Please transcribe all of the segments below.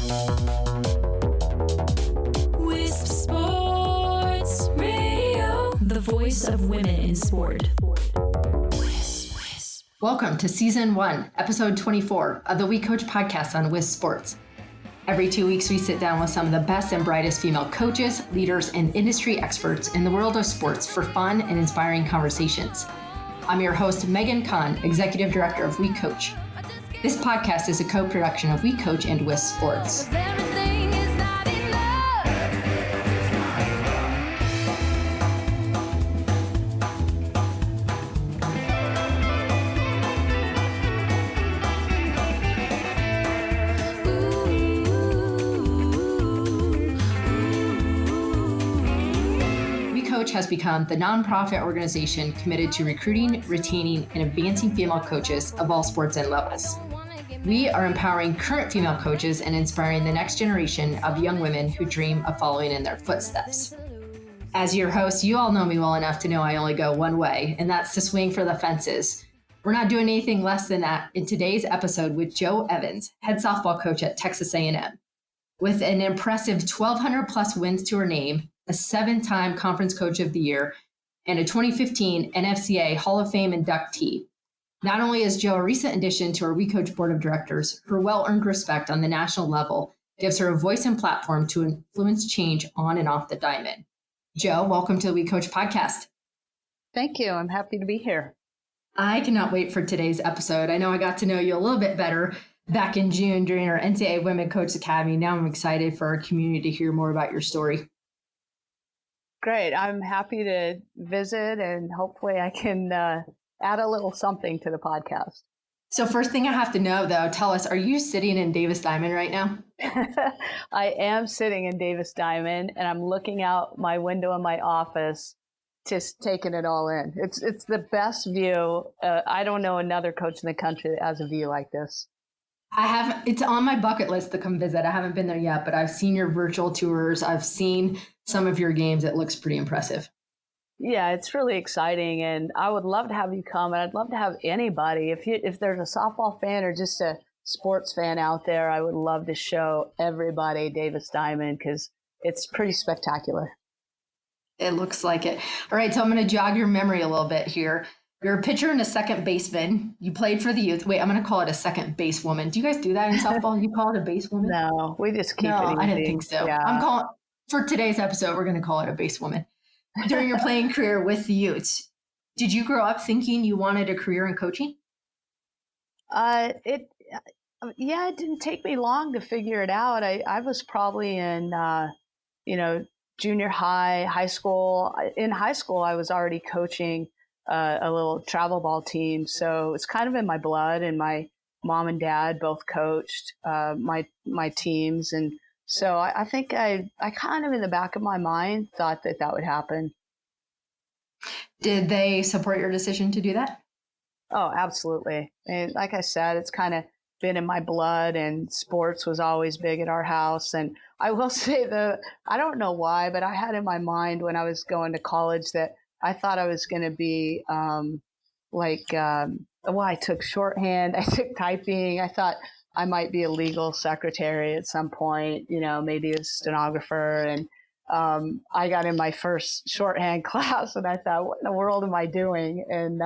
Wisp Sports Radio, the voice of women in sport. Welcome to Season 1, Episode 24 of the WeCOACH podcast on Wisp Sports. Every 2 weeks, we sit down with some of the best and brightest female coaches, leaders, and industry experts in the world of sports for fun and inspiring conversations. I'm your host, Megan Kahn, Executive Director of WeCOACH. This podcast is a co-production of WeCOACH and Wisp Sports. WeCOACH has become the nonprofit organization committed to recruiting, retaining, and advancing female coaches of all sports and levels. We are empowering current female coaches and inspiring the next generation of young women who dream of following in their footsteps. As your host, you all know me well enough to know I only go one way, and that's to swing for the fences. We're not doing anything less than that in today's episode with Jo Evans, head softball coach at Texas A&M. With an impressive 1,200 plus wins to her name, a 7-time Conference Coach of the Year, and a 2015 NFCA Hall of Fame inductee. Not only is Jo a recent addition to our WeCOACH Board of Directors, her well-earned respect on the national level gives her a voice and platform to influence change on and off the diamond. Jo, welcome to the WeCOACH podcast. Thank you. I'm happy to be here. I cannot wait for today's episode. I know I got to know you a little bit better back in June during our NCAA Women Coach Academy. Now I'm excited for our community to hear more about your story. Great. I'm happy to visit, and hopefully I can add a little something to the podcast. So first thing I have to know, though, tell us, are you sitting in Davis Diamond right now? I am sitting in Davis Diamond, and I'm looking out my window in my office, just taking it all in. It's the best view. I don't know another coach in the country that has a view like this. It's on my bucket list to come visit. I haven't been there yet, but I've seen your virtual tours. I've seen some of your games. It looks pretty impressive. Yeah, it's really exciting, and I would love to have you come, and I'd love to have anybody. If there's a softball fan or just a sports fan out there, I would love to show everybody Davis Diamond because it's pretty spectacular. It looks like it. All right, so I'm going to jog your memory a little bit here. You're a pitcher and a second baseman. You played for the youth. Wait, I'm going to call it a second base woman. Do you guys do that in softball? You call it a base woman? No, we just keep it easy. I didn't think so. Yeah. For today's episode, we're going to call it a base woman. During your playing career with the youths, did you grow up thinking you wanted a career in coaching? It didn't take me long to figure it out. I was probably in, junior high, high school. In high school, I was already coaching a little travel ball team. So it's kind of in my blood, and my mom and dad both coached my teams. And so I think I kind of in the back of my mind thought that would happen. Did they support your decision to do that? Oh, absolutely. And like I said, it's kind of been in my blood, and sports was always big at our house. And I will say I don't know why, but I had in my mind when I was going to college that I thought I was going to be I took shorthand, I took typing. I thought I might be a legal secretary at some point, maybe a stenographer. And I got in my first shorthand class, and I thought, what in the world am I doing? And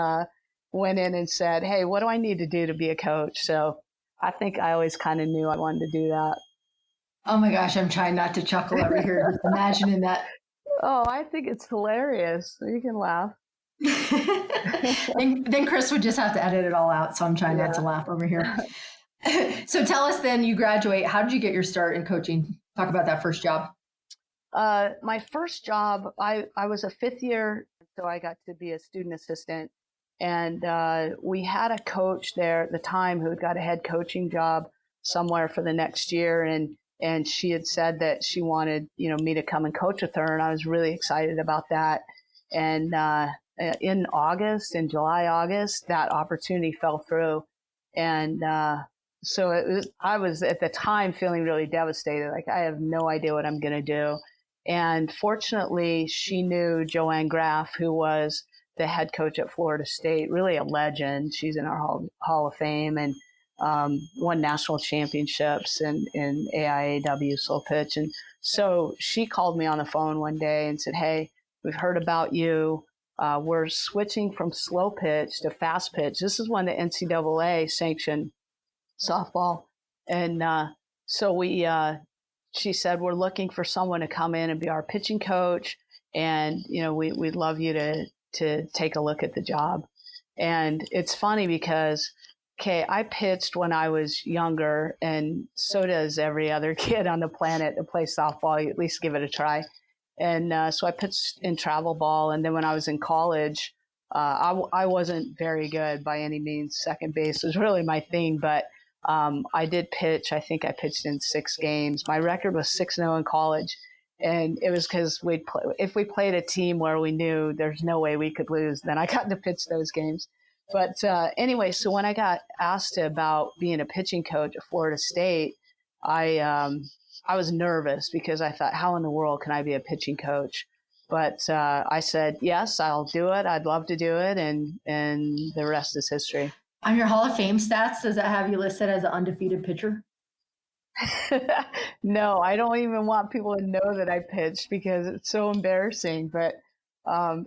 went in and said, hey, what do I need to do to be a coach? So I think I always kind of knew I wanted to do that. Oh my gosh, I'm trying not to chuckle over here, just imagining that. Oh, I think it's hilarious. You can laugh. And then Chris would just have to edit it all out, so I'm trying not to laugh over here. So tell us then, you graduate. How did you get your start in coaching? Talk about that first job. My first job, I was a fifth year, so I got to be a student assistant. And we had a coach there at the time who had got a head coaching job somewhere for the next year. And she had said that she wanted, me to come and coach with her. And I was really excited about that. And in July, August, that opportunity fell through. And I was at the time feeling really devastated. Like, I have no idea what I'm going to do. And fortunately, she knew Joanne Graff, who was the head coach at Florida State, really a legend. She's in our Hall of Fame. And won national championships in AIAW slow pitch. And so she called me on the phone one day and said, "Hey, we've heard about you. We're switching from slow pitch to fast pitch." This is when the NCAA sanctioned softball. And she said, "We're looking for someone to come in and be our pitching coach. And, we'd love you to take a look at the job." And it's funny because, I pitched when I was younger, and so does every other kid on the planet that plays softball. You at least give it a try. And so I pitched in travel ball. And then when I was in college, I wasn't very good by any means. Second base was really my thing, but I did pitch. I think I pitched in 6 games. My record was 6-0 in college. And it was because if we played a team where we knew there's no way we could lose, then I got to pitch those games. But anyway, so when I got asked about being a pitching coach at Florida State, I was nervous because I thought, how in the world can I be a pitching coach? But I said, yes, I'll do it. I'd love to do it. And the rest is history. On your Hall of Fame stats, does that have you listed as an undefeated pitcher? No, I don't even want people to know that I pitched because it's so embarrassing. But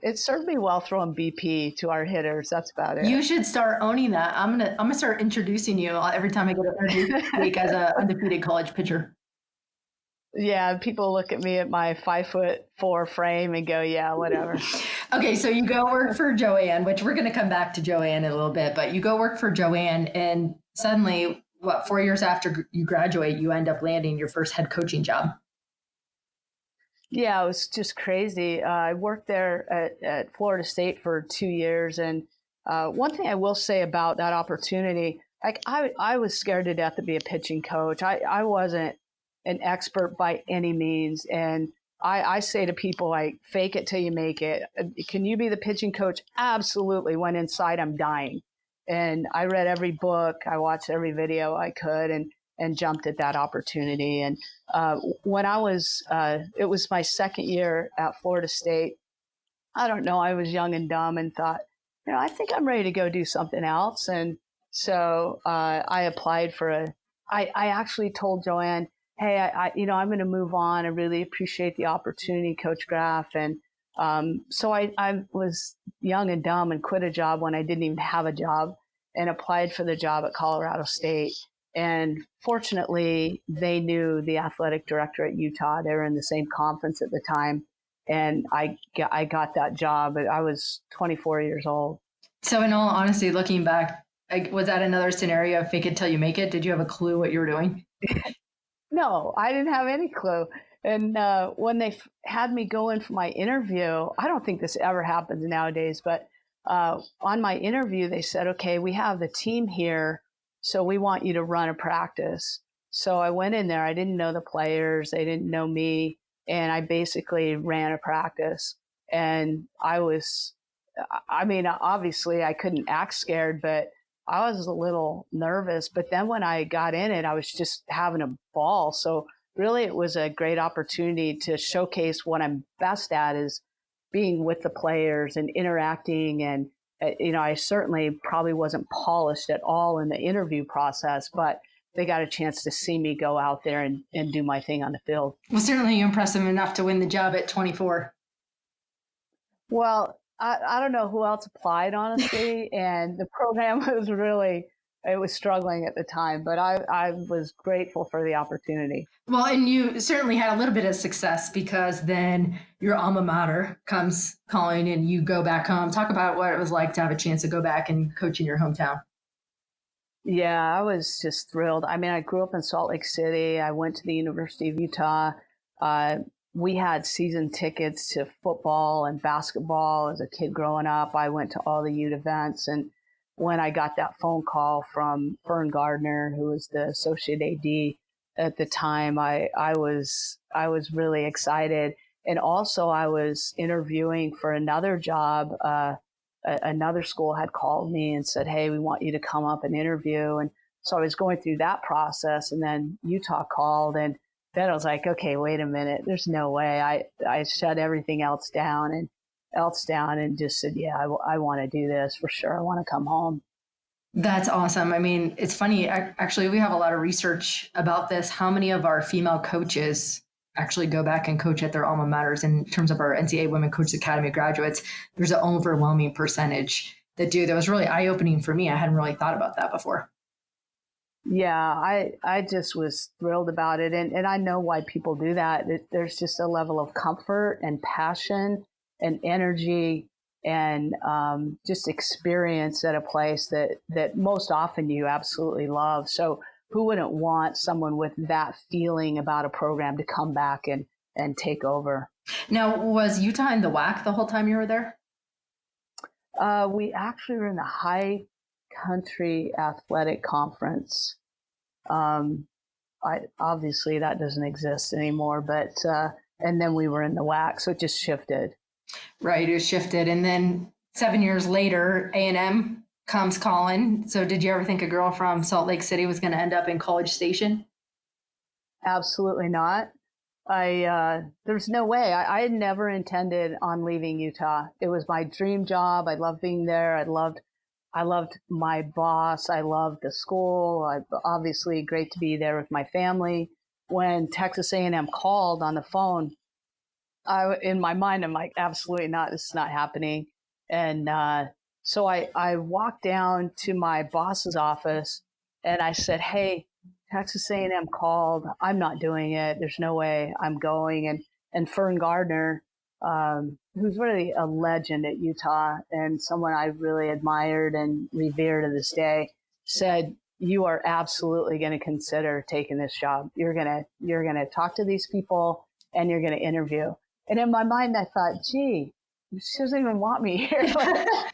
it served me well throwing BP to our hitters. That's about it. You should start owning that. I'm gonna start introducing you every time I get an interview this week as an undefeated college pitcher. Yeah, people look at me at my 5'4" frame and go, yeah, whatever. Okay, so you go work for Joanne, which we're going to come back to Joanne in a little bit, but you go work for Joanne, and suddenly, 4 years after you graduate, you end up landing your first head coaching job. Yeah, it was just crazy. I worked there at Florida State for 2 years, and one thing I will say about that opportunity, I was scared to death to be a pitching coach. I wasn't an expert by any means. And I say to people, like, fake it till you make it. Can you be the pitching coach? Absolutely. When inside, I'm dying. And I read every book. I watched every video I could and jumped at that opportunity. And when it was my second year at Florida State. I don't know. I was young and dumb and thought, I think I'm ready to go do something else. And so I applied I actually told Joanne, hey, I'm going to move on. I really appreciate the opportunity, Coach Graff. And so I was young and dumb and quit a job when I didn't even have a job and applied for the job at Colorado State. And fortunately, they knew the athletic director at Utah. They were in the same conference at the time. And I got that job. I was 24 years old. So in all honesty, looking back, was that another scenario of fake it till you make it? Did you have a clue what you were doing? No, I didn't have any clue. And when they had me go in for my interview, I don't think this ever happens nowadays, but on my interview, they said, okay, we have the team here, so we want you to run a practice. So I went in there. I didn't know the players. They didn't know me. And I basically ran a practice. And obviously I couldn't act scared, but I was a little nervous. But then when I got in it, I was just having a ball. So really, it was a great opportunity to showcase what I'm best at, is being with the players and interacting. And, I certainly probably wasn't polished at all in the interview process, but they got a chance to see me go out there and do my thing on the field. Well, certainly impressive enough to win the job at 24. Well, I don't know who else applied, honestly. And the program was struggling at the time, but I was grateful for the opportunity. Well, and you certainly had a little bit of success because then your alma mater comes calling and you go back home. Talk about what it was like to have a chance to go back and coach in your hometown. Yeah, I was just thrilled. I mean, I grew up in Salt Lake City. I went to the University of Utah. We had season tickets to football and basketball as a kid growing up. I went to all the Ute events. And when I got that phone call from Fern Gardner, who was the associate AD at the time, I was really excited. And also I was interviewing for another job. Another school had called me and said, hey, we want you to come up and interview. And so I was going through that process, and then Utah called, and then I was like, okay, wait a minute. There's no way. I shut everything else down and just said, yeah, I want to do this for sure. I want to come home. That's awesome. I mean, it's funny. Actually, we have a lot of research about this. How many of our female coaches actually go back and coach at their alma maters? In terms of our NCAA Women Coaches Academy graduates, there's an overwhelming percentage that do. That was really eye-opening for me. I hadn't really thought about that before. Yeah, I just was thrilled about it. And I know why people do that. There's just a level of comfort and passion and energy and just experience at a place that most often you absolutely love. So who wouldn't want someone with that feeling about a program to come back and take over? Now, was Utah in the WAC the whole time you were there? We actually were in the High Country Athletic Conference. Obviously that doesn't exist anymore, but and then we were in the WAC, so it just shifted. Right, it shifted, and then 7 years later, A&M comes calling. So, did you ever think a girl from Salt Lake City was going to end up in College Station? Absolutely not. There's no way. I had never intended on leaving Utah. It was my dream job. I loved being there. I loved my boss. I loved the school. Obviously great to be there with my family. When Texas A&M called on the phone, in my mind, I'm like, absolutely not. This is not happening. And so I walked down to my boss's office and I said, hey, Texas A&M called. I'm not doing it. There's no way I'm going. And Fern Gardner, who's really a legend at Utah and someone I really admired and revere to this day, said, you are absolutely going to consider taking this job. You're going to talk to these people and you're going to interview. And in my mind, I thought, gee, she doesn't even want me here.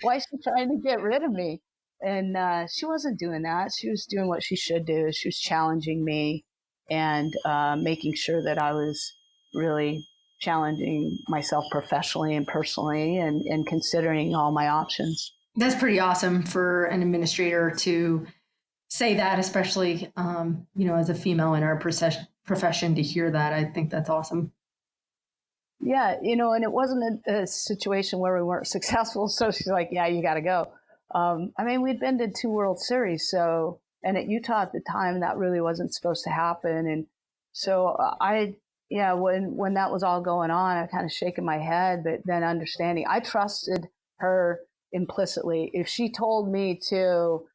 Why is she trying to get rid of me? And she wasn't doing that. She was doing what she should do. She was challenging me and making sure that I was really challenging myself professionally and personally and considering all my options. That's pretty awesome for an administrator to say that, especially, as a female in our profession, to hear that. I think that's awesome. Yeah, and it wasn't a situation where we weren't successful. So she's like, yeah, you got to go. We'd been to 2 World Series. And at Utah at the time, that really wasn't supposed to happen. And so when that was all going on, I kind of shaking my head, but then understanding, I trusted her implicitly. If she told me to,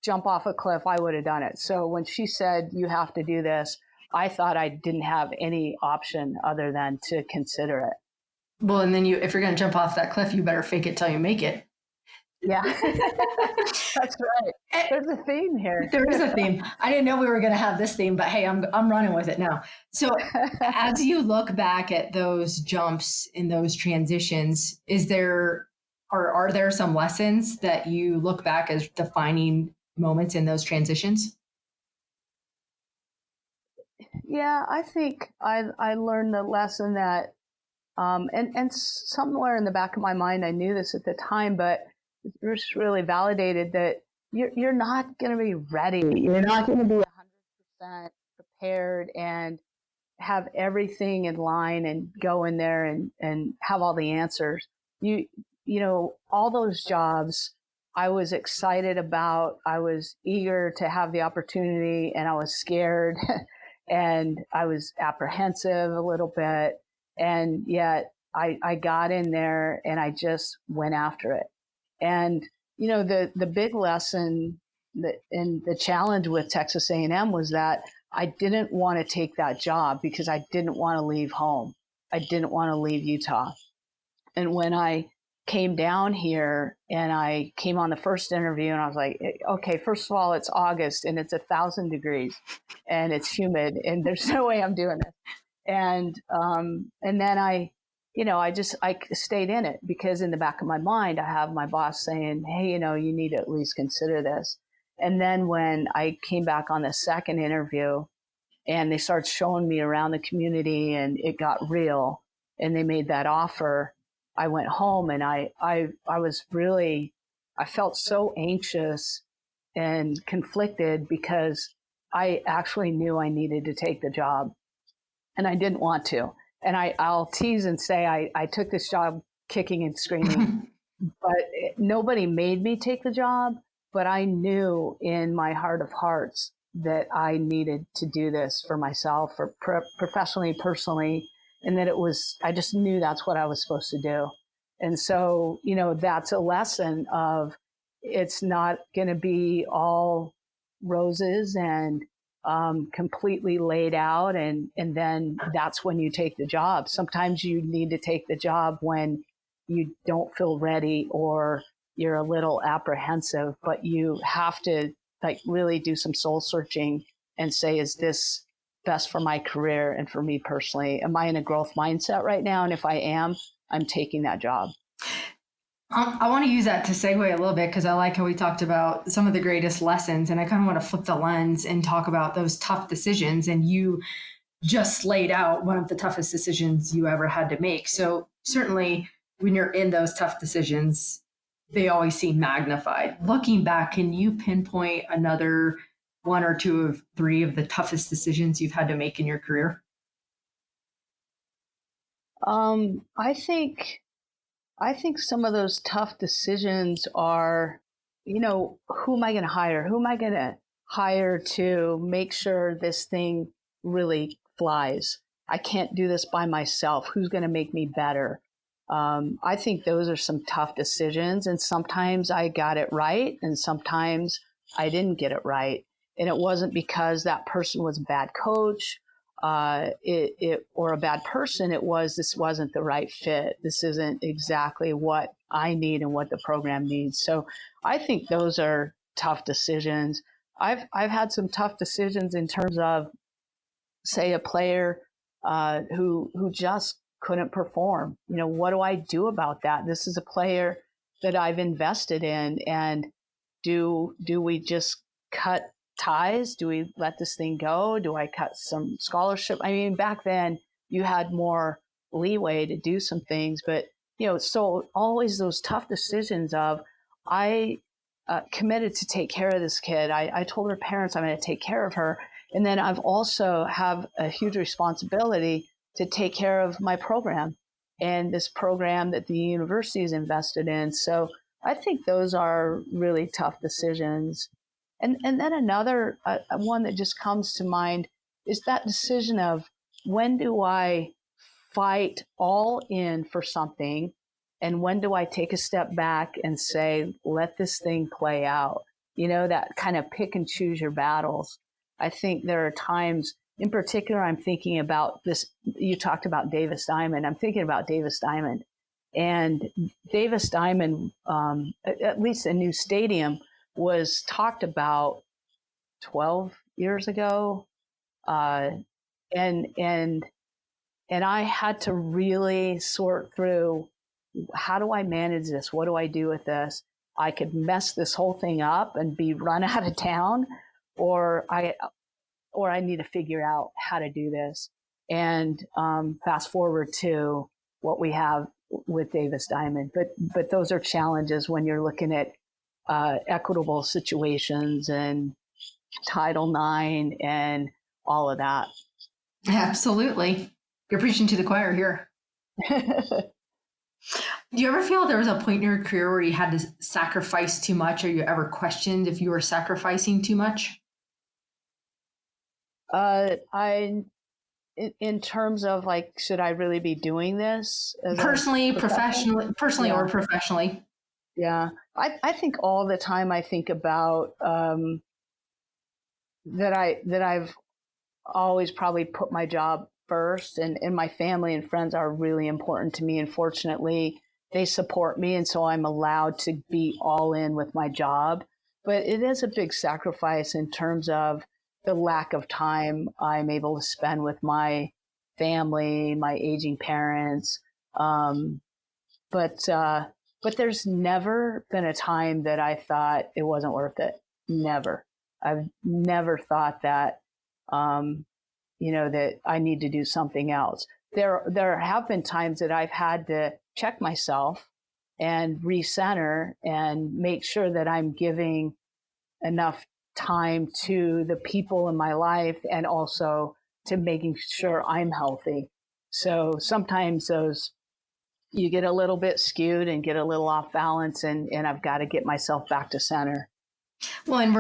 jump off a cliff, I would have done it. So when she said, you have to do this, I thought I didn't have any option other than to consider it. Well, and then if you're going to jump off that cliff, you better fake it till you make it. Yeah, that's right. There's a theme here. There is a theme. I didn't know we were going to have this theme, but hey, I'm running with it now. So as you look back at those jumps in those transitions, are there some lessons that you look back as defining moments in those transitions? Yeah, I think I learned the lesson that, and somewhere in the back of my mind, I knew this at the time, but it was really validated that you're not going to be ready. You're not going to be 100% prepared and have everything in line and go in there and have all the answers. All those jobs I was excited about. I was eager to have the opportunity and I was scared and I was apprehensive a little bit. And yet I got in there and I just went after it. And, the big lesson and the challenge with Texas A&M was that I didn't want to take that job because I didn't want to leave home. I didn't want to leave Utah. And when I came down here and I came on the first interview and I was like, okay, first of all, it's August and it's 1,000 degrees and it's humid and there's no way I'm doing this. And then I stayed in it because in the back of my mind, I have my boss saying, hey, you need to at least consider this. And then when I came back on the second interview and they started showing me around the community and it got real and they made that offer, I went home and I felt so anxious and conflicted because I actually knew I needed to take the job and I didn't want to. And I'll tease and say I took this job kicking and screaming, but nobody made me take the job. but I knew in my heart of hearts that I needed to do this for myself, for professionally, personally, and that I just knew that's what I was supposed to do. And so, that's a lesson of it's not going to be all roses and completely laid out. And then that's when you take the job. Sometimes you need to take the job when you don't feel ready or you're a little apprehensive, but you have to really do some soul searching and say, is this best for my career and for me personally? Am I in a growth mindset right now? And if I am, I'm taking that job. I want to use that to segue a little bit because I like how we talked about some of the greatest lessons, and I kind of want to flip the lens and talk about those tough decisions. And you just laid out one of the toughest decisions you ever had to make. So certainly when you're in those tough decisions, they always seem magnified. Looking back, can you pinpoint another one or two of three of the toughest decisions you've had to make in your career? I think some of those tough decisions are, who am I going to hire? Who am I going to hire to make sure this thing really flies? I can't do this by myself. Who's going to make me better? I think those are some tough decisions. And sometimes I got it right. And sometimes I didn't get it right. And it wasn't because that person was a bad coach or a bad person. This wasn't the right fit. This isn't exactly what I need and what the program needs. So I think those are tough decisions. I've had some tough decisions in terms of, say, a player who just couldn't perform. What do I do about that? This is a player that I've invested in, and do we just cut ties? Do we let this thing go? Do I cut some scholarship? I mean, back then you had more leeway to do some things, but so always those tough decisions of, I committed to take care of this kid. I told her parents I'm going to take care of her. And then I've also have a huge responsibility to take care of my program and this program that the university is invested in. So I think those are really tough decisions. And then another one that just comes to mind is that decision of, when do I fight all in for something, and when do I take a step back and say, let this thing play out? That kind of pick and choose your battles. I think there are times, in particular, I'm thinking about this. You talked about Davis Diamond. I'm thinking about Davis Diamond. And Davis Diamond, at least a new stadium, was talked about 12 years ago. And I had to really sort through, how do I manage this? What do I do with this? I could mess this whole thing up and be run out of town, or I need to figure out how to do this. And fast forward to what we have with Davis Diamond. But those are challenges when you're looking at equitable situations and Title IX and all of that. Absolutely. You're preaching to the choir here. Do you ever feel there was a point in your career where you had to sacrifice too much, or you ever questioned if you were sacrificing too much? In terms of should I really be doing this? Personally, professionally, Yeah. or professionally? Yeah. I think all the time I think about that I've always probably put my job first, and my family and friends are really important to me. And fortunately, they support me. And so I'm allowed to be all in with my job. But it is a big sacrifice in terms of the lack of time I'm able to spend with my family, my aging parents. But there's never been a time that I thought it wasn't worth it. Never. I've never thought that, that I need to do something else. There have been times that I've had to check myself and recenter and make sure that I'm giving enough time to the people in my life and also to making sure I'm healthy. So sometimes you get a little bit skewed and get a little off balance, and I've got to get myself back to center. Well, and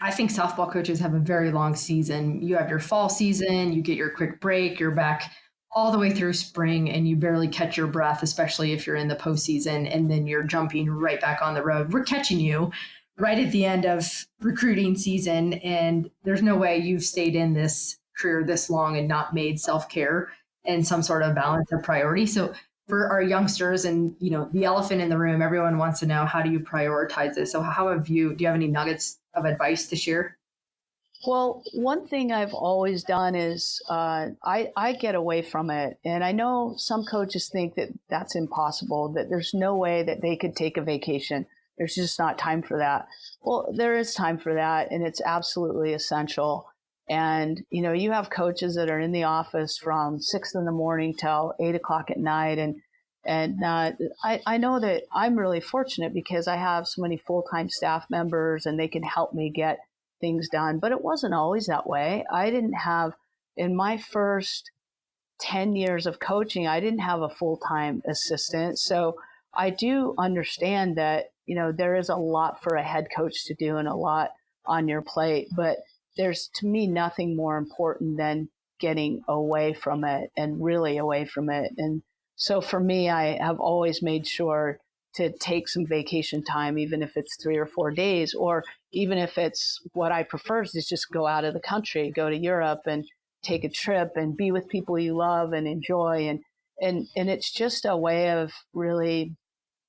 I think softball coaches have a very long season. You have your fall season, you get your quick break, you're back all the way through spring, and you barely catch your breath, especially if you're in the postseason, and then you're jumping right back on the road. We're catching you right at the end of recruiting season, and there's no way you've stayed in this career this long and not made self-care and some sort of balance a priority. So for our youngsters and, the elephant in the room, everyone wants to know, how do you prioritize this? So do you have any nuggets of advice to share? Well, one thing I've always done is I get away from it. And I know some coaches think that that's impossible, that there's no way that they could take a vacation. There's just not time for that. Well, there is time for that, and it's absolutely essential. And, you have coaches that are in the office from 6 a.m. till 8 o'clock at night. And I know that I'm really fortunate because I have so many full-time staff members and they can help me get things done. But it wasn't always that way. I didn't have, in my first 10 years of coaching, I didn't have a full-time assistant. So I do understand that, there is a lot for a head coach to do and a lot on your plate. But there's, to me, nothing more important than getting away from it and really away from it. And so for me, I have always made sure to take some vacation time, even if it's 3 or 4 days, or even if it's what I prefer is just go out of the country, go to Europe and take a trip and be with people you love and enjoy. And it's just a way of really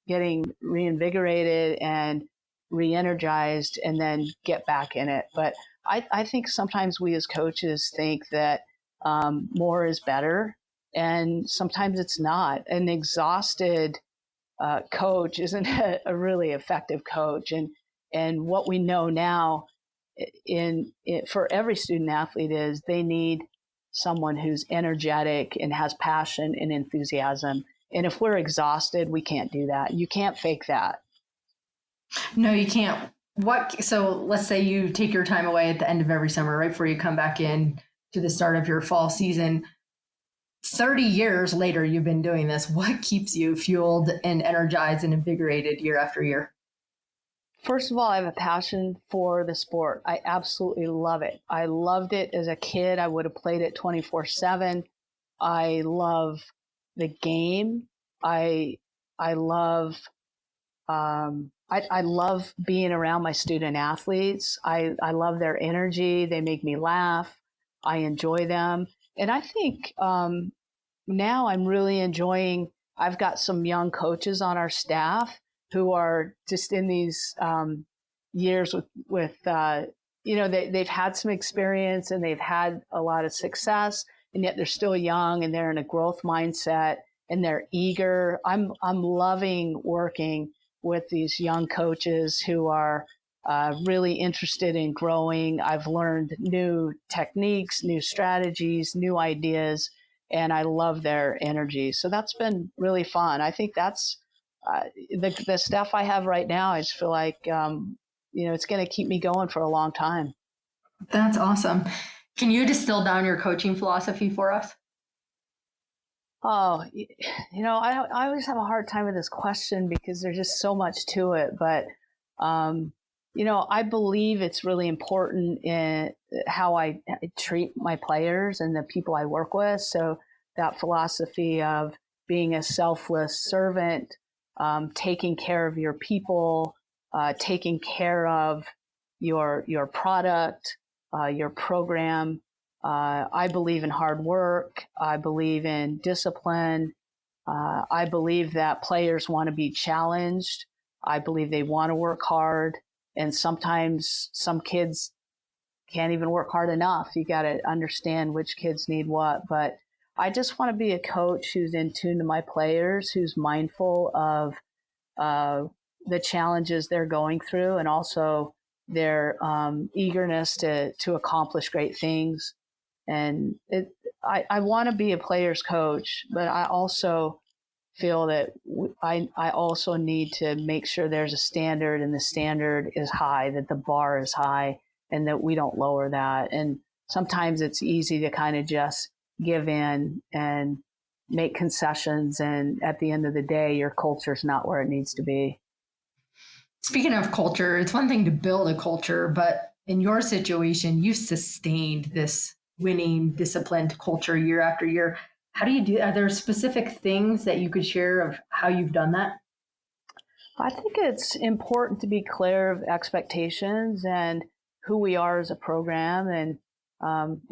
getting reinvigorated and re-energized and then get back in it. But I think sometimes we as coaches think that more is better, and sometimes it's not. An exhausted coach isn't a really effective coach. And what we know now for every student athlete is they need someone who's energetic and has passion and enthusiasm. And if we're exhausted, we can't do that. You can't fake that. No, you can't. So let's say you take your time away at the end of every summer, right before you come back in to the start of your fall season. 30 years later, you've been doing this. What keeps you fueled and energized and invigorated year after year? First of all, I have a passion for the sport. I absolutely love it. I loved it as a kid. I would have played it 24/7. I love the game. I love I love being around my student athletes. I love their energy. They make me laugh. I enjoy them. And I think now I'm really enjoying, I've got some young coaches on our staff who are just in these years with they've had some experience and they've had a lot of success, and yet they're still young and they're in a growth mindset and they're eager. I'm loving working with these young coaches who are really interested in growing. I've learned new techniques, new strategies, new ideas, and I love their energy. So that's been really fun. I think that's the stuff I have right now. I just feel like, it's going to keep me going for a long time. That's awesome. Can you distill down your coaching philosophy for us? Oh, I always have a hard time with this question because there's just so much to it. But, I believe it's really important in how I treat my players and the people I work with. So that philosophy of being a selfless servant, taking care of your people, taking care of your product, your program. I believe in hard work. I believe in discipline. I believe that players want to be challenged. I believe they want to work hard. And sometimes some kids can't even work hard enough. You got to understand which kids need what. But I just want to be a coach who's in tune to my players, who's mindful of the challenges they're going through and also their eagerness to accomplish great things. And I want to be a player's coach, but I also feel that I also need to make sure there's a standard and the standard is high, that the bar is high and that we don't lower that. And sometimes it's easy to kind of just give in and make concessions. And at the end of the day, your culture is not where it needs to be. Speaking of culture, it's one thing to build a culture, but in your situation, you sustained this winning, disciplined culture year after year. How do you do? Are there specific things that you could share of how you've done that? I think it's important to be clear of expectations and who we are as a program. And,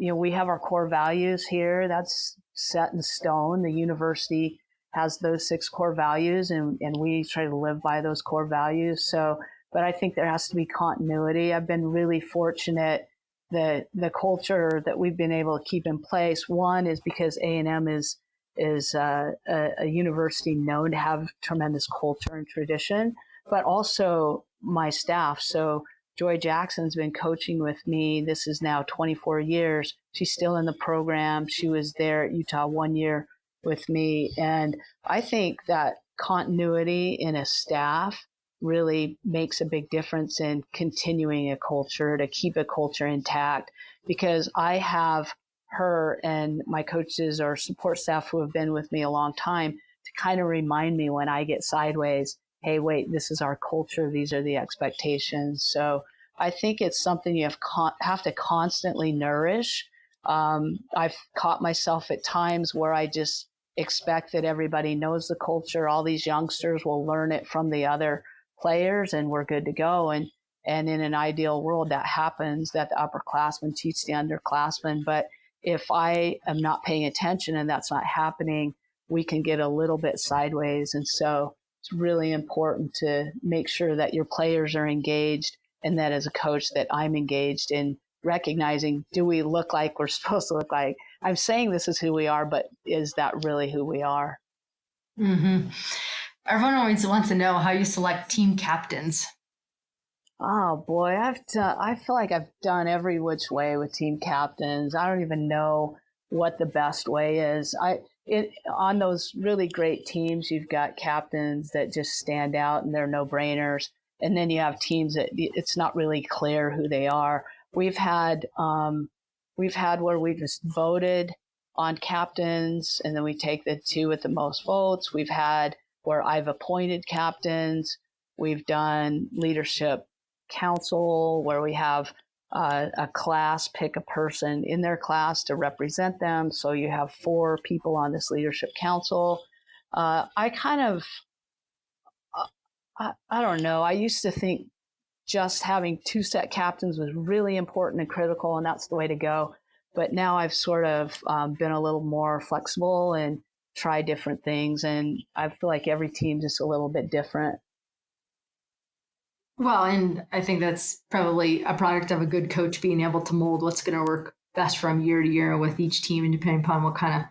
we have our core values here. That's set in stone. The university has those 6 core values, and we try to live by those core values. So, but I think there has to be continuity. I've been really fortunate that the culture that we've been able to keep in place, one is because A&M is a university known to have tremendous culture and tradition, but also my staff. So Joy Jackson's been coaching with me. This is now 24 years. She's still in the program. She was there at Utah 1 year with me. And I think that continuity in a staff really makes a big difference in continuing a culture, to keep a culture intact, because I have her and my coaches or support staff who have been with me a long time to kind of remind me when I get sideways, hey, wait, this is our culture. These are the expectations. So I think it's something you have to constantly nourish. I've caught myself at times where I just expect that everybody knows the culture. All these youngsters will learn it from the other players and we're good to go. And in an ideal world, that happens, that the upperclassmen teach the underclassmen. But if I am not paying attention and that's not happening, we can get a little bit sideways. And so it's really important to make sure that your players are engaged, and that as a coach that I'm engaged in recognizing, do we look like we're supposed to look like? I'm saying this is who we are, but is that really who we are? Mm-hmm. Everyone always wants to know how you select team captains. Oh boy, I feel like I've done every which way with team captains. I don't even know what the best way is. On those really great teams, you've got captains that just stand out and they're no-brainers. And then you have teams that it's not really clear who they are. We've had where we just voted on captains, and then we take the 2 with the most votes. We've had where I've appointed captains. We've done leadership council where we have a class pick a person in their class to represent them. So you have 4 people on this leadership council. I don't know. I used to think just having 2 set captains was really important and critical, and that's the way to go. But now I've sort of been a little more flexible and try different things. And I feel like every team's just a little bit different. Well, and I think that's probably a product of a good coach being able to mold what's going to work best from year to year with each team, and depending upon what kind of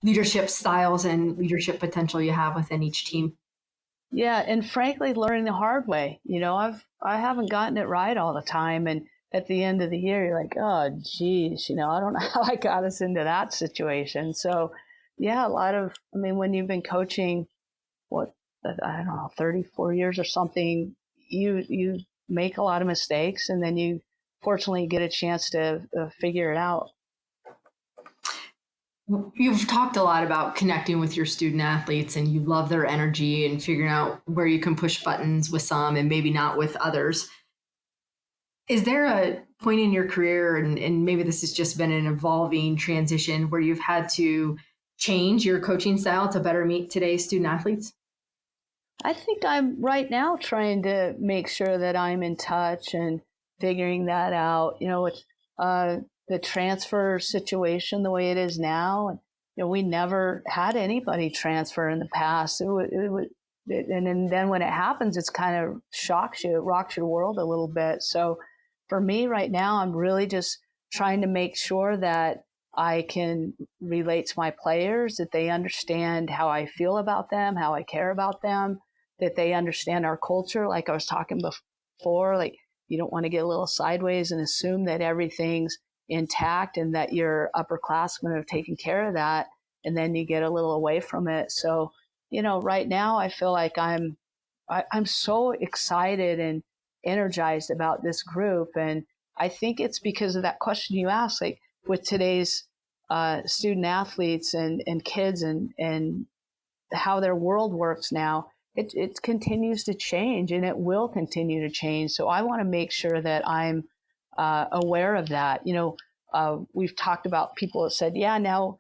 leadership styles and leadership potential you have within each team. Yeah, and frankly, learning the hard way. I haven't gotten it right all the time, and at the end of the year, you're like, oh, geez, I don't know how I got us into that situation. So, yeah, when you've been coaching, I don't know, 34 years or something, you make a lot of mistakes, and then you fortunately get a chance to figure it out. You've talked a lot about connecting with your student athletes, and you love their energy and figuring out where you can push buttons with some and maybe not with others. Is there a point in your career, and maybe this has just been an evolving transition, where you've had to change your coaching style to better meet today's student athletes? I think I'm right now trying to make sure that I'm in touch and figuring that out, with the transfer situation the way it is now. We never had anybody transfer in the past. And then when it happens, it's kind of shocks you, it rocks your world a little bit. So for me right now, I'm really just trying to make sure that I can relate to my players, that they understand how I feel about them, how I care about them, that they understand our culture. Like I was talking before, like you don't want to get a little sideways and assume that everything's intact and that your upperclassmen have taken care of that, and then you get a little away from it. So, right now I feel like I'm so excited and energized about this group, and I think it's because of that question you asked, like with today's student athletes and kids and how their world works now. it continues to change, and it will continue to change. So I want to make sure that I'm aware of that. We've talked about people that said, yeah, now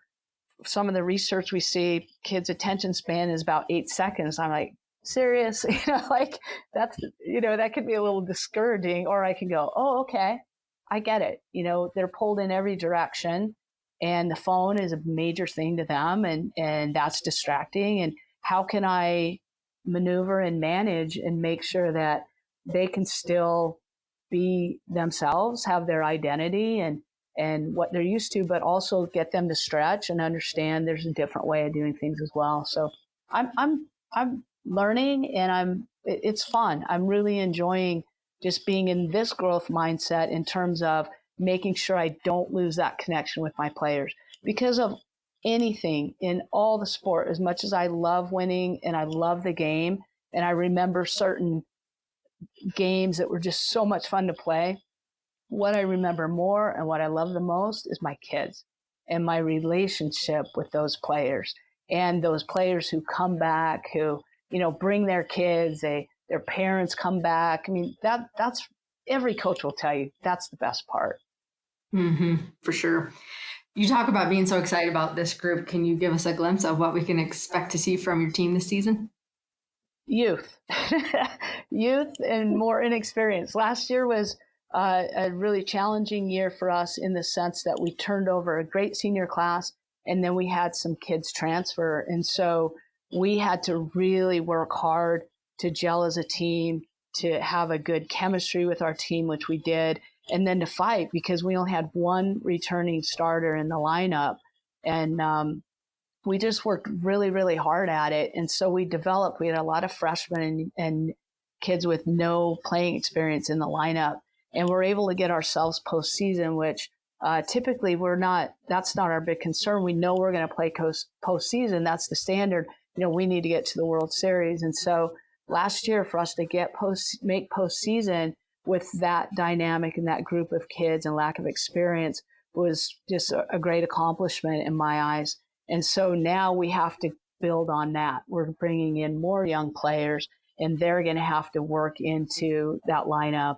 some of the research we see, kids' attention span is about 8 seconds. I'm like, serious? Like that's, that could be a little discouraging. Or I can go, oh, okay, I get it. They're pulled in every direction, and the phone is a major thing to them, and that's distracting. And how can I maneuver and manage and make sure that they can still be themselves, have their identity and what they're used to, but also get them to stretch and understand there's a different way of doing things as well. So I'm learning, and it's fun. I'm really enjoying just being in this growth mindset in terms of making sure I don't lose that connection with my players. Because of anything in all the sport, as much as I love winning and I love the game, and I remember certain games that were just so much fun to play, what I remember more and what I love the most is my kids and my relationship with those players, and those players who come back, who, bring their kids, their parents come back. I mean, that's every coach will tell you that's the best part. Mm-hmm, for sure. You talk about being so excited about this group. Can you give us a glimpse of what we can expect to see from your team this season? Youth and more inexperience. Last year was a really challenging year for us in the sense that we turned over a great senior class, and then we had some kids transfer. And so we had to really work hard to gel as a team, to have a good chemistry with our team, which we did, and then to fight because we only had one returning starter in the lineup. And we just worked really, really hard at it. And so we had a lot of freshmen and kids with no playing experience in the lineup. And we're able to get ourselves postseason, which typically that's not our big concern. We know we're going to play postseason. That's the standard. We need to get to the World Series. And so last year for us to make postseason with that dynamic and that group of kids and lack of experience was just a great accomplishment in my eyes. And so now we have to build on that. We're bringing in more young players, and they're going to have to work into that lineup.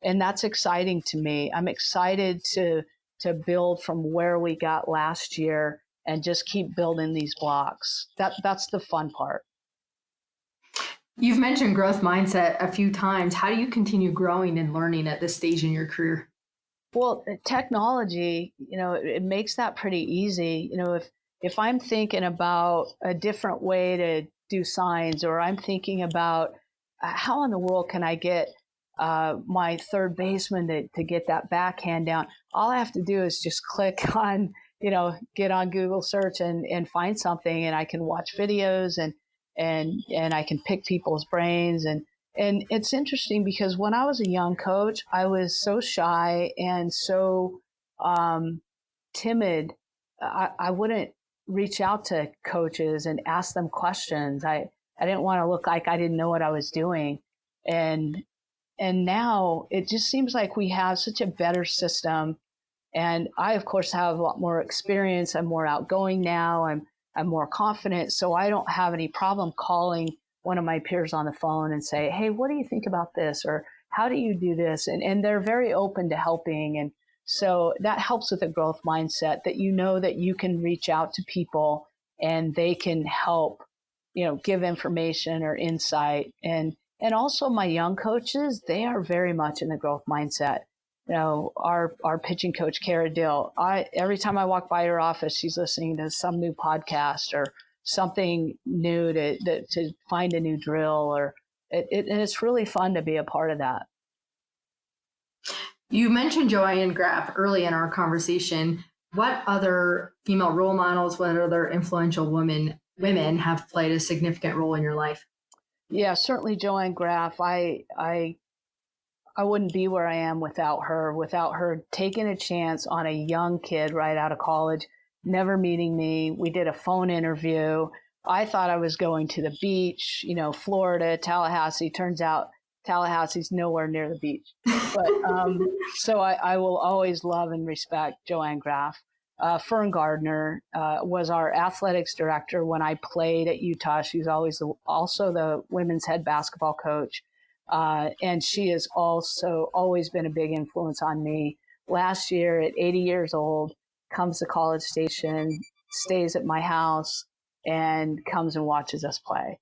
And that's exciting to me. I'm excited to build from where we got last year and just keep building these blocks. That's the fun part. You've mentioned growth mindset a few times. How do you continue growing and learning at this stage in your career? Well, technology, it makes that pretty easy. If I'm thinking about a different way to do signs, or I'm thinking about how in the world can I get my third baseman to get that backhand down, all I have to do is just click on, get on Google search and find something, and I can watch videos and I can pick people's brains. And it's interesting because when I was a young coach, I was so shy and so timid. I wouldn't reach out to coaches and ask them questions. I didn't want to look like I didn't know what I was doing. And now it just seems like we have such a better system. And I, of course, have a lot more experience. I'm more outgoing now. I'm more confident. So I don't have any problem calling one of my peers on the phone and say, hey, what do you think about this? Or how do you do this? And they're very open to helping. And so that helps with a growth mindset, that that you can reach out to people and they can help, give information or insight. And also my young coaches, they are very much in the growth mindset. Our pitching coach, Kara Dill, every time I walk by her office, she's listening to some new podcast or something new to find a new drill, and it's really fun to be a part of that. You mentioned Joanne Graff early in our conversation. What other female role models, what other influential women have played a significant role in your life? Yeah, certainly Joanne Graff. I wouldn't be where I am without her taking a chance on a young kid right out of college, never meeting me. We did a phone interview. I thought I was going to the beach, Florida, Tallahassee. Turns out Tallahassee's nowhere near the beach. But so I will always love and respect Joanne Graff. Fern Gardner was our athletics director when I played at Utah. She was also the women's head basketball coach. And she has also always been a big influence on me. Last year, at 80 years old, comes to College Station, stays at my house, and comes and watches us play.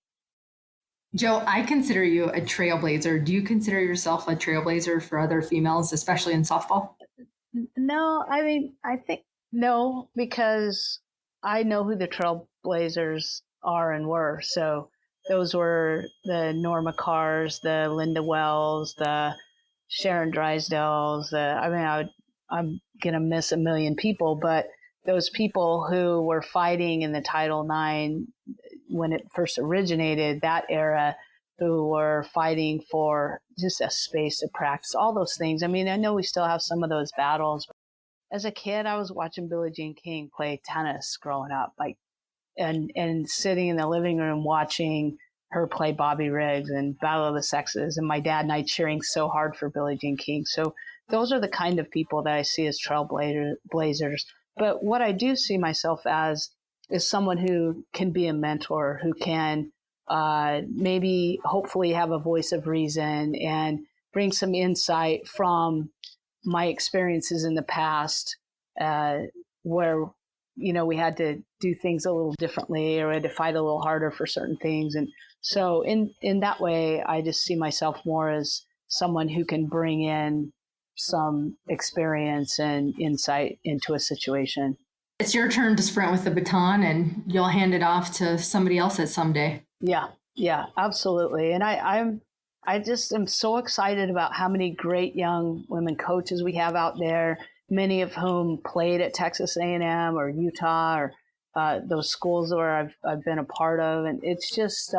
Joe, I consider you a trailblazer. Do you consider yourself a trailblazer for other females, especially in softball? No, I mean, I think no, because I know who the trailblazers are and were. So those were the Norma Carrs, the Linda Wells, the Sharon Drysdales. I'm going to miss a million people, but those people who were fighting in the Title IX when it first originated, that era, who were fighting for just a space to practice, all those things. I mean, I know we still have some of those battles. As a kid, I was watching Billie Jean King play tennis growing up, and sitting in the living room watching her play Bobby Riggs and Battle of the Sexes, and my dad and I cheering so hard for Billie Jean King. So those are the kind of people that I see as trailblazers. But what I do see myself as is someone who can be a mentor, who can maybe hopefully have a voice of reason and bring some insight from my experiences in the past, where, we had to do things a little differently, or we had to fight a little harder for certain things. And so in that way, I just see myself more as someone who can bring in some experience and insight into a situation. It's your turn to sprint with the baton, and you'll hand it off to somebody else at someday. Yeah, absolutely. And I just am so excited about how many great young women coaches we have out there, many of whom played at Texas A&M or Utah or those schools where I've been a part of. And it's just,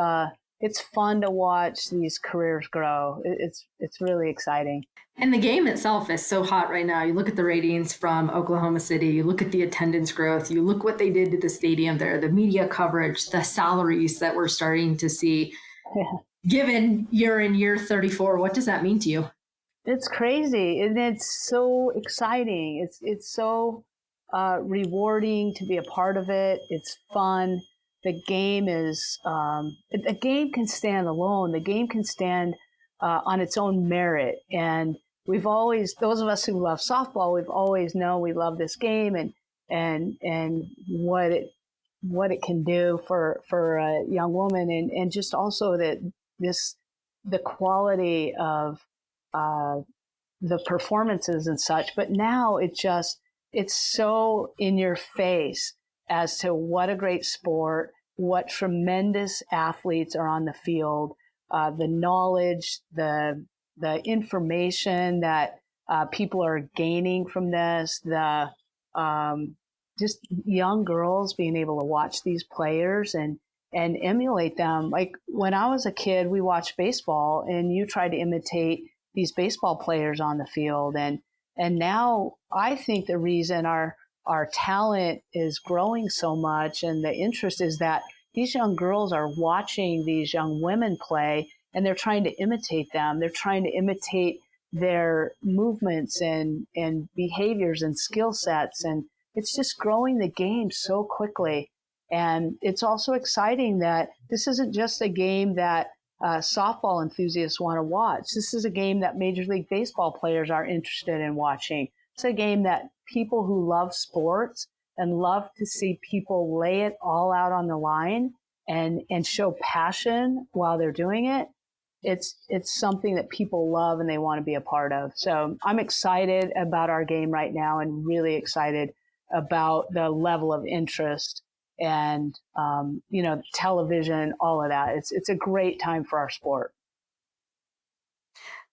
it's fun to watch these careers grow. It's really exciting. And the game itself is so hot right now. You look at the ratings from Oklahoma City, you look at the attendance growth, you look what they did to the stadium there, the media coverage, the salaries that we're starting to see. Yeah. Given you're in year 34, what does that mean to you? It's crazy, and it's so exciting. It's so rewarding to be a part of it. It's fun. The game is, the game can stand alone. The game can stand on its own merit. And we've always, those of us who love softball, we've always known we love this game and what it can do for a young woman, and just also that the quality of the performances and such. But now it's so in your face as to what a great sport, what tremendous athletes are on the field, the knowledge, the information that people are gaining from this, the just young girls being able to watch these players and emulate them. Like when I was a kid, we watched baseball, and you tried to imitate these baseball players on the field. And now I think the reason our talent is growing so much and the interest is that these young girls are watching these young women play, and they're trying to imitate them. They're trying to imitate their movements and behaviors and skill sets. And it's just growing the game so quickly. And it's also exciting that this isn't just a game that softball enthusiasts want to watch. This is a game that Major League Baseball players are interested in watching. It's a game that people who love sports and love to see people lay it all out on the line and show passion while they're doing it. It's something that people love and they want to be a part of. So I'm excited about our game right now, and really excited about the level of interest and, television, all of that. It's a great time for our sport.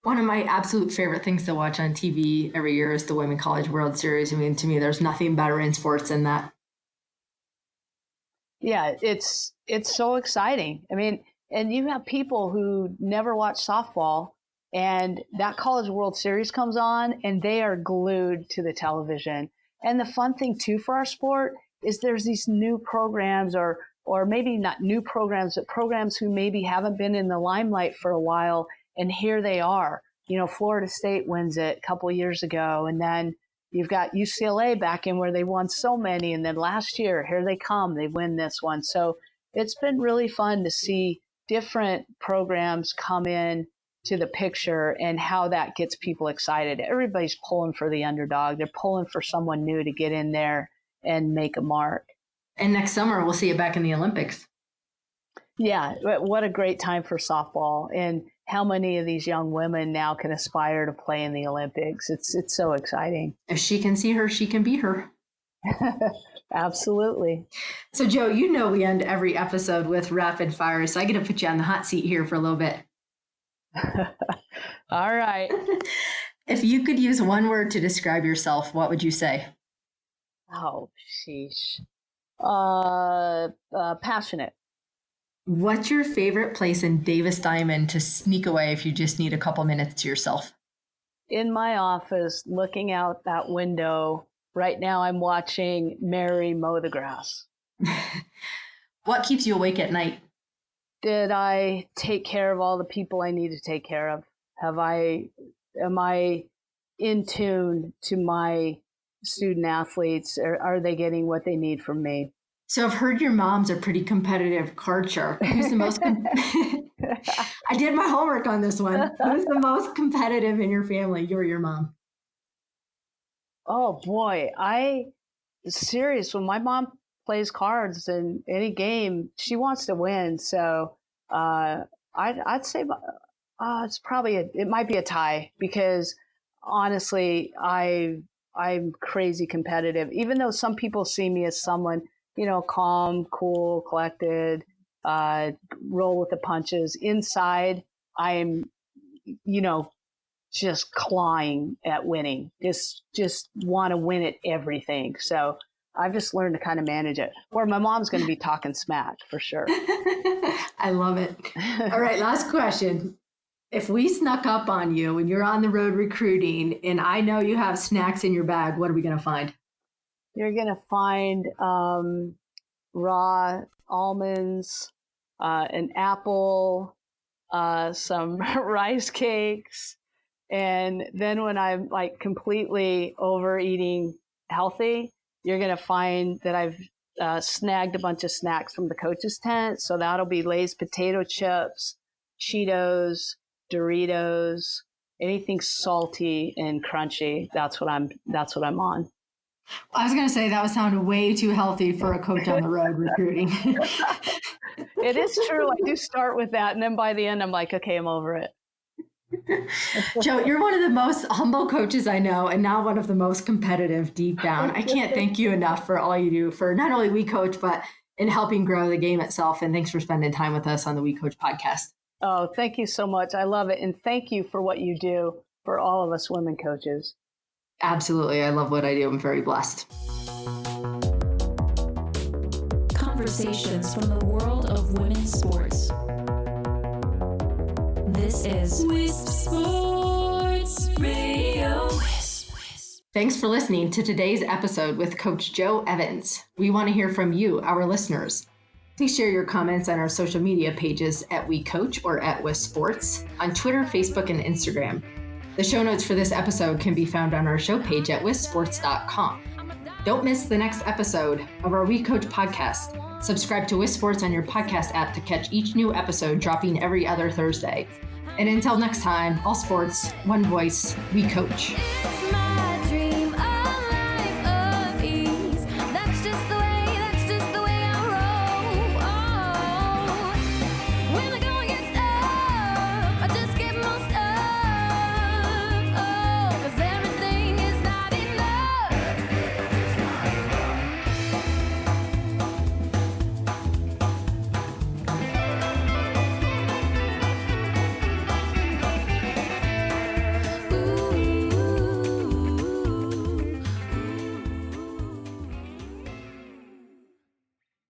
One of my absolute favorite things to watch on TV every year is the Women College World Series. I mean, to me, there's nothing better in sports than that. Yeah, it's so exciting. I mean, and you have people who never watch softball, and that College World Series comes on, and they are glued to the television. And the fun thing, too, for our sport is there's these new programs, or maybe not new programs, but programs who maybe haven't been in the limelight for a while, and here they are. Florida State wins it a couple of years ago, and then you've got UCLA back in where they won so many. And then last year, here they come, they win this one. So it's been really fun to see different programs come in to the picture and how that gets people excited. Everybody's pulling for the underdog. They're pulling for someone new to get in there and make a mark. And next summer, we'll see you back in the Olympics. Yeah, what a great time for softball. And how many of these young women now can aspire to play in the Olympics? It's so exciting. If she can see her, she can beat her. Absolutely. So, Joe, you know we end every episode with rapid fire, so I get to put you on the hot seat here for a little bit. All right. If you could use one word to describe yourself, what would you say? Oh, sheesh. Passionate. What's your favorite place in Davis Diamond to sneak away if you just need a couple minutes to yourself? In my office, looking out that window. Right now, I'm watching Mary mow the grass. What keeps you awake at night? Did I take care of all the people I need to take care of? Am I in tune to my student athletes? Or are they getting what they need from me? So I've heard your mom's a pretty competitive card shark. Who's the most? I did my homework on this one. Who's the most competitive in your family? You or your mom? Oh boy, serious. When my mom plays cards in any game, she wants to win. So I'd say it's probably it might be a tie, because honestly, I'm crazy competitive. Even though some people see me as someone, calm, cool, collected, roll with the punches. Inside, I'm, just clawing at winning. Just want to win at everything. So I've just learned to kind of manage it. Or my mom's going to be talking smack for sure. I love it. All right, last question. If we snuck up on you and you're on the road recruiting and I know you have snacks in your bag, what are we going to find? You're going to find raw almonds, an apple, some rice cakes. And then when I'm like completely overeating healthy, you're going to find that I've snagged a bunch of snacks from the coach's tent. So that'll be Lay's potato chips, Cheetos, Doritos, anything salty and crunchy. That's what I'm on. I was going to say that would sound way too healthy for a coach on the road recruiting. It is true. I do start with that. And then by the end, I'm like, okay, I'm over it. Joe, you're one of the most humble coaches I know, and now one of the most competitive deep down. I can't thank you enough for all you do for not only WeCOACH, but in helping grow the game itself. And thanks for spending time with us on the WeCOACH podcast. Oh, thank you so much. I love it. And thank you for what you do for all of us women coaches. Absolutely. I love what I do. I'm very blessed. Conversations from the world of women's sports. This is Wisp Sports Radio. Thanks for listening to today's episode with Coach Joe Evans. We want to hear from you, our listeners. Please share your comments on our social media pages at WeCOACH or at Wisp Sports on Twitter, Facebook, and Instagram. The show notes for this episode can be found on our show page at wispsports.com. Don't miss the next episode of our WeCOACH podcast. Subscribe to Wisp Sports on your podcast app to catch each new episode dropping every other Thursday. And until next time, all sports, one voice, WeCOACH.